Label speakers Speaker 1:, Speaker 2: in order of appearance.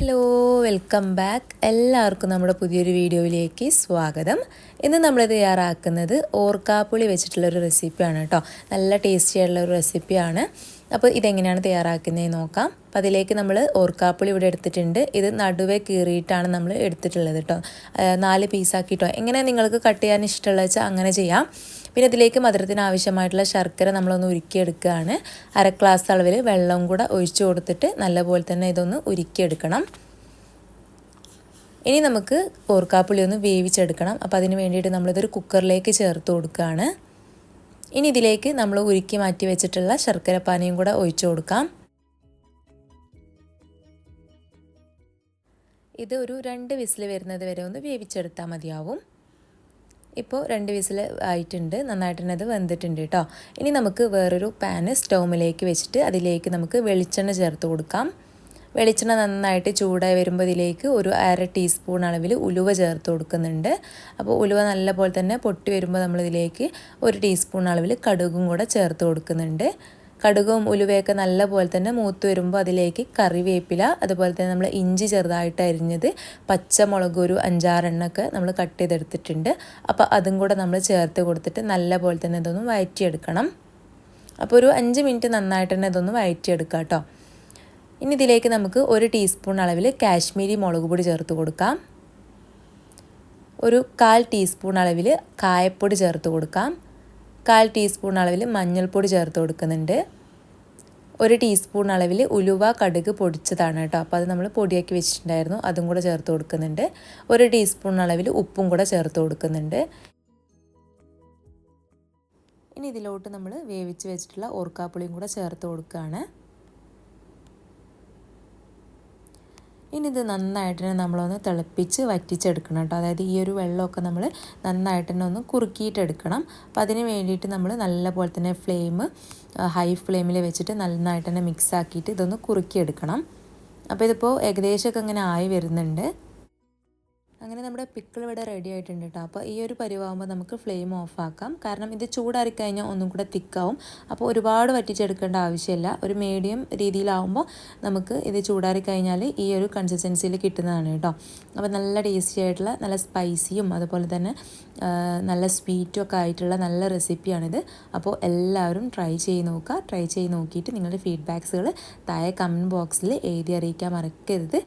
Speaker 1: Hello welcome back. എല്ലാവർക്കും നമ്മുടെ പുതിയൊരു വീഡിയോയിലേക്ക് സ്വാഗതം. ഇന്ന് നമ്മൾ തയ്യാറാക്കുന്നത് ഓർക്കാപ്പുളി വെച്ചിട്ടുള്ളൊരു റെസിപ്പിയാണ് കേട്ടോ. നല്ല ടേസ്റ്റി ആയിട്ടുള്ള ഒരു റെസിപ്പിയാണ്. അപ്പോൾ ഇതെങ്ങനെയാണ് തയ്യാറാക്കുന്നതെന്ന് നോക്കാം. അപ്പോൾ അതിലേക്ക് നമ്മൾ ഓർക്കാപ്പുളി ഇവിടെ എടുത്തിട്ടുണ്ട്. ഇത് നടുവേ കീറിയിട്ടാണ് നമ്മൾ എടുത്തിട്ടുള്ളത് കേട്ടോ. 4 പീസാക്കിയിട്ടോ എങ്ങനെ നിങ്ങൾക്ക് കട്ട് ചെയ്യാൻ ഇഷ്ടമുള്ള വെച്ചാൽ അങ്ങനെ ചെയ്യാം. പിന്നെ ഇതിലേക്ക് മധുരത്തിന് ആവശ്യമായിട്ടുള്ള ശർക്കര നമ്മളൊന്ന് ഉരുക്കിയെടുക്കുകയാണ്. 1/2 ഗ്ലാസ് അളവിൽ വെള്ളം കൂടെ ഒഴിച്ചു കൊടുത്തിട്ട് നല്ലപോലെ തന്നെ ഇതൊന്ന് ഉരുക്കിയെടുക്കണം. ഇനി നമുക്ക് ഓർക്കാപ്പുളി ഒന്ന് വേവിച്ചെടുക്കണം. അപ്പോൾ അതിന് വേണ്ടിയിട്ട് നമ്മളിതൊരു കുക്കറിലേക്ക് ചേർത്ത് കൊടുക്കുകയാണ്. ഇനി ഇതിലേക്ക് നമ്മൾ ഉരുക്കി മാറ്റി വെച്ചിട്ടുള്ള ശർക്കര പാനിയും കൂടെ ഒഴിച്ചു കൊടുക്കാം. ഇത് ഒരു 2 വിസിൽ വരുന്നത് വരെ ഒന്ന് വേവിച്ചെടുത്താൽ മതിയാവും. ഇപ്പോൾ 2 വിസിൽ ആയിട്ടുണ്ട്, നന്നായിട്ട് തന്നെ അത് വെന്തിട്ടുണ്ട് കേട്ടോ. ഇനി നമുക്ക് വേറൊരു പാന് സ്റ്റൗമിലേക്ക് വെച്ചിട്ട് അതിലേക്ക് നമുക്ക് വെളിച്ചെണ്ണ ചേർത്ത് കൊടുക്കാം. വെളിച്ചെണ്ണ നന്നായിട്ട് ചൂടായി വരുമ്പോൾ ഇതിലേക്ക് ഒരു 1/2 ടീസ്പൂൺ അളവിൽ ഉലുവ ചേർത്ത് കൊടുക്കുന്നുണ്ട്. അപ്പോൾ ഉലുവ നല്ലപോലെ തന്നെ പൊട്ടി വരുമ്പോൾ നമ്മളിതിലേക്ക് 1 ടീസ്പൂൺ അളവിൽ കടുകും കൂടെ ചേർത്ത് കൊടുക്കുന്നുണ്ട്. കടുകും ഉലുവയൊക്കെ നല്ലപോലെ തന്നെ മൂത്ത് വരുമ്പോൾ അതിലേക്ക് കറിവേപ്പില, അതുപോലെ തന്നെ നമ്മൾ ഇഞ്ചി ചെറുതായിട്ട് അരിഞ്ഞത്, പച്ചമുളക് ഒരു 5-6 എണ്ണമൊക്കെ നമ്മൾ കട്ട് ചെയ്തെടുത്തിട്ടുണ്ട്. അപ്പോൾ അതും കൂടെ നമ്മൾ ചേർത്ത് കൊടുത്തിട്ട് നല്ലപോലെ തന്നെ ഇതൊന്ന് വഴറ്റിയെടുക്കണം. അപ്പോൾ ഒരു 5 മിനിറ്റ് നന്നായിട്ട് തന്നെ ഇതൊന്ന് വഴറ്റിയെടുക്കാം കേട്ടോ. ഇനി ഇതിലേക്ക് നമുക്ക് 1 ടീസ്പൂൺ അളവിൽ കാശ്മീരി മുളക് പൊടി ചേർത്ത് കൊടുക്കാം. ഒരു 1/4 ടീസ്പൂൺ അളവിൽ കായപ്പൊടി ചേർത്ത് കൊടുക്കാം. 1/4 ടീസ്പൂൺ അളവിൽ മഞ്ഞൾപ്പൊടി ചേർത്ത് കൊടുക്കുന്നുണ്ട്. 1 ടീസ്പൂൺ അളവിൽ ഉലുവ കടുക് പൊടിച്ചതാണ് കേട്ടോ. അപ്പോൾ അത് നമ്മൾ പൊടിയാക്കി വെച്ചിട്ടുണ്ടായിരുന്നു, അതും കൂടെ ചേർത്ത് കൊടുക്കുന്നുണ്ട്. 1 ടീസ്പൂൺ അളവിൽ ഉപ്പും കൂടെ ചേർത്ത് കൊടുക്കുന്നുണ്ട്. ഇനി ഇതിലോട്ട് നമ്മൾ വേവിച്ച് വെച്ചിട്ടുള്ള ഓർക്കാപ്പുളിയും കൂടെ ചേർത്ത് കൊടുക്കുകയാണ്. ഇനി ഇത് നന്നായിട്ട് തന്നെ നമ്മളൊന്ന് തിളപ്പിച്ച് വറ്റിച്ചെടുക്കണം കേട്ടോ. അതായത് ഈ ഒരു വെള്ളമൊക്കെ നമ്മൾ നന്നായിട്ട് തന്നെ ഒന്ന് കുറുക്കിയിട്ടെടുക്കണം. അപ്പോൾ അതിന് വേണ്ടിയിട്ട് നമ്മൾ നല്ലപോലെ തന്നെ ഹൈ ഫ്ലെയിമിൽ വെച്ചിട്ട് നന്നായിട്ട് തന്നെ മിക്സ് ആക്കിയിട്ട് ഇതൊന്ന് കുറുക്കിയെടുക്കണം. അപ്പോൾ ഇതിപ്പോൾ ഏകദേശമൊക്കെ ഇങ്ങനെ ആയി വരുന്നുണ്ട്. അങ്ങനെ നമ്മുടെ പിക്കിൾ ഇവിടെ റെഡി ആയിട്ടുണ്ട് കേട്ടോ. അപ്പോൾ ഈ ഒരു പരിവാകുമ്പോൾ നമുക്ക് ഫ്ലെയിം ഓഫ് ആക്കാം. കാരണം ഇത് ചൂടാറിക്കഴിഞ്ഞാൽ ഒന്നും കൂടെ തിക്കാവും. അപ്പോൾ ഒരുപാട് വറ്റിച്ചെടുക്കേണ്ട ആവശ്യമില്ല. ഒരു മീഡിയം രീതിയിലാവുമ്പോൾ നമുക്ക് ഇത് ചൂടാറിക്കഴിഞ്ഞാൽ ഈ ഒരു കൺസിസ്റ്റൻസിയിൽ കിട്ടുന്നതാണ് കേട്ടോ. അപ്പോൾ നല്ല ടേസ്റ്റി ആയിട്ടുള്ള, നല്ല സ്പൈസിയും അതുപോലെ തന്നെ നല്ല സ്വീറ്റും ഒക്കെ ആയിട്ടുള്ള നല്ല റെസിപ്പിയാണിത്. അപ്പോൾ എല്ലാവരും ട്രൈ ചെയ്ത് നോക്കുക. ട്രൈ ചെയ്ത് നോക്കിയിട്ട് നിങ്ങളുടെ ഫീഡ്ബാക്സുകൾ താഴെ കമൻറ്റ് ബോക്സിൽ എഴുതി അറിയിക്കാൻ മറക്കരുത്.